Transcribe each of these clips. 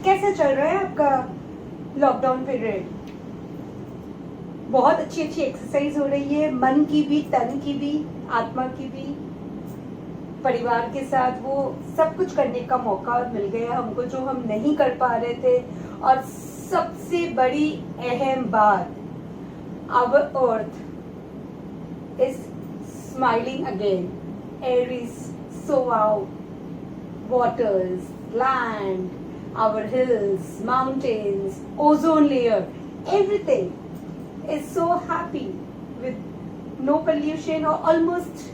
कैसा चल रहा है आपका लॉकडाउन पीरियड? बहुत अच्छी अच्छी एक्सरसाइज हो रही है, मन की भी, तन की भी, आत्मा की भी। परिवार के साथ वो सब कुछ करने का मौका मिल गया हमको जो हम नहीं कर पा रहे थे। और सबसे बड़ी अहम बात, our earth is smiling again. Air is so out, waters, land, our hills, mountains, ozone layer, everything is so happy with no pollution or almost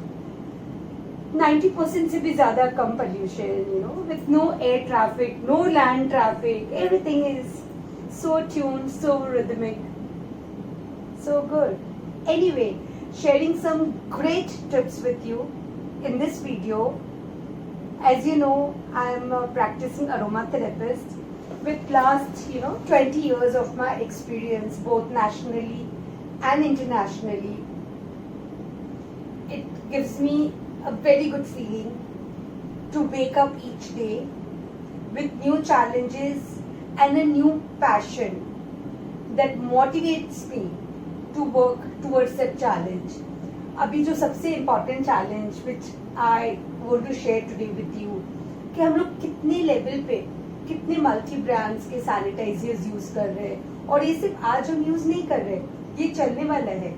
90% से भी ज़्यादा कम pollution, with no air traffic, no land traffic, everything is so tuned, so rhythmic, so good. Anyway, sharing some great tips with you in this video. As you know, I am a practicing aromatherapist with last 20 years of my experience both nationally and internationally. It gives me a very good feeling to wake up each day with new challenges and a new passion that motivates me to work towards that challenge. अभी जो सबसे important challenge which I want to share today with you, कि हम लोग कितने level पे कितने multi brands के सैनिटाइजर्स यूज कर रहे हैं. और ये सिर्फ आज हम यूज नहीं कर रहे, ये चलने वाला है.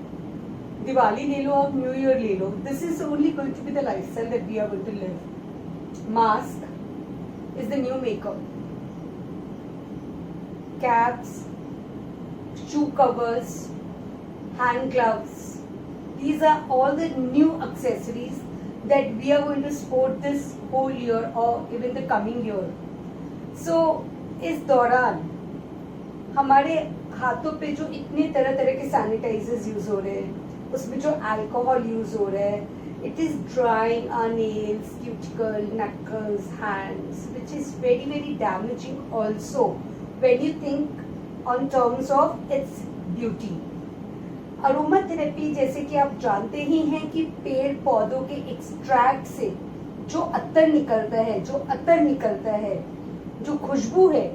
दिवाली ले लो, आप न्यू ईयर ले लो, this is only going to be the lifestyle that we are going to live. Mask is the new makeup, caps, shoe covers, hand gloves, these are all the new accessories that we are going to sport this whole year or even the coming year. So इस दौरान हमारे हाथों पे जो इतने तरह तरह के सैनिटाइजर्स यूज हो रहे हैं, उसमें जो अल्कोहल यूज हो रहा है, it is drying our nails, cuticle, knuckles, hands, which is very very damaging also when you think on terms of its beauty. Aroma therapy, जैसे कि आप जानते ही हैं कि पेड़ पौधों के एक्सट्रैक्ट से जो अत्तर निकलता है, जो खुशबू है,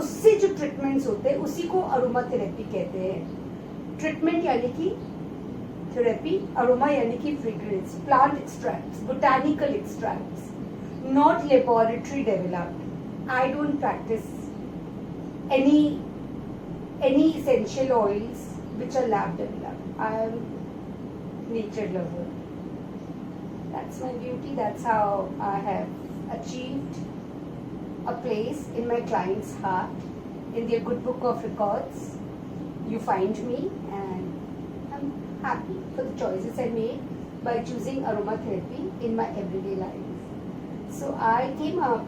उससे जो ट्रीटमेंट्स होते हैं उसी को अरोमा थेरेपी कहते हैं. ट्रीटमेंट यानी कि थेरेपी, अरोमा यानी कि fragrance, plant extracts, botanical extracts, not laboratory developed. I don't practice any essential oils which are lab developed. I am nature lover. That's my beauty. That's how I have achieved a place in my client's heart. In their good book of records, you find me, and I'm happy for the choices I made by choosing aromatherapy in my everyday life. So I came up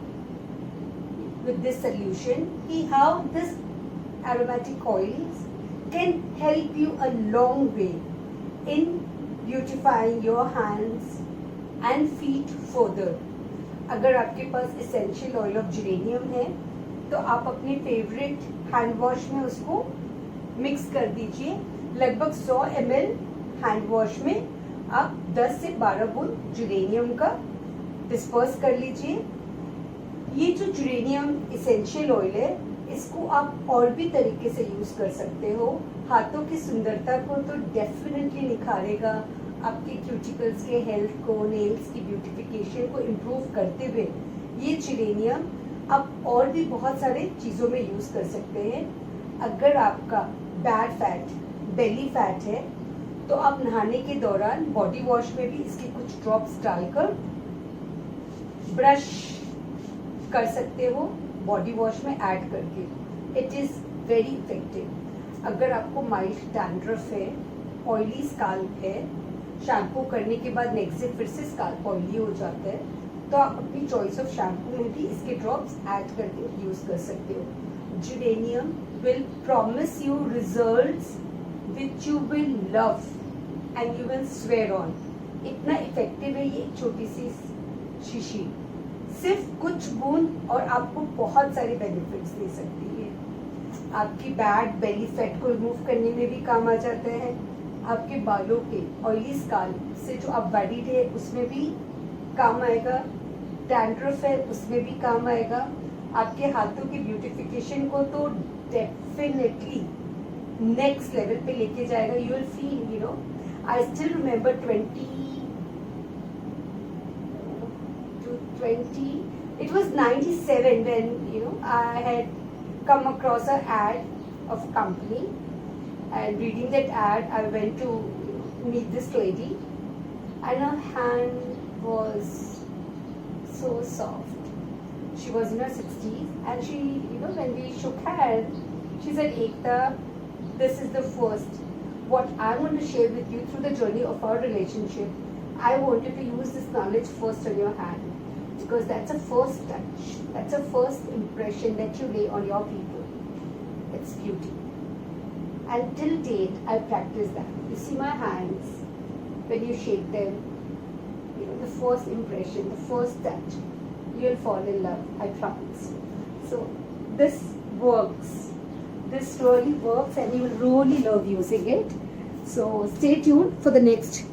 with this solution. How this aromatic oils can help you a long way in beautifying your hands and feet further. अगर आपके पास essential oil of geranium है तो आप अपने favourite hand wash में उसको mix कर दीजिए. लगभग 100 ml हैंड वॉश में आप 10 से 12 बूंद जेरेनियम का डिस्पर्स कर लीजिए. ये जो जेरेनियम एसेंशियल ऑयल है, इसको आप और भी तरीके से यूज कर सकते हो. हाथों की सुंदरता को तो डेफिनेटली निखारेगा, आपके क्यूटिकल्स के हेल्थ को, नेल्स की ब्यूटिफिकेशन को इम्प्रूव करते हुए ये जेरेनियम आप और भी बहुत सारे चीज़ों में यूज कर सकते हैं. अगर आपका बैड फैट, बेली फैट है, तो आप नहाने के दौरान बॉडी वॉश में भी इसके कुछ ड्रॉप्स डालकर ब्रश कर सकते हो, बॉडी वॉश में ऐड करके. It is very effective. अगर आपको माइल्ड डैंड्रफ है, ऑयली स्काल्प है, शैम्पू करने के बाद नेक्स्ट डे फिर से स्काल्प ऑयली हो जाता है, तो आप अपनी चॉइस ऑफ शैम्पू में भी इसके ड्रॉप्स ऐड करके यूज कर सकते हो. Geranium will promise you results which you will love and you will swear on. इतना इफेक्टिव है ये छोटी सी शीशी, सिर्फ कुछ बूंद और आपको बहुत सारे बेनिफिट्स दे सकती है. आपकी बैड बेली फैट को रिमूव करने में भी काम आ जाता है. आपके बालों के ऑयली स्काल्प से जो आप बॉडी है उसमें भी काम आएगा. डैंड्रफ है उसमें भी काम आएगा. आपके हाथों की ब्यूटिफिकेशन को तो डेफिनेटली नेक्स्ट लेवल पे लेके जाएगा. You will feel, you know, I still remember 20, it was 97 when, you know, I had come across an ad of a company, and reading that ad I went to, you know, meet this lady, and her hand was so soft. She was in her 60s, and she, you know, when we shook hands, she said, Ekta, this is the first. What I want to share with you through the journey of our relationship, I wanted to use this knowledge first on your hand, because that's a first touch. That's a first impression that you lay on your people. It's beauty. And till date, I practice that. You see my hands, when you shake them, you know, the first impression, the first touch, you'll fall in love, I promise. So this works. This really works, and you will really love using it. So stay tuned for the next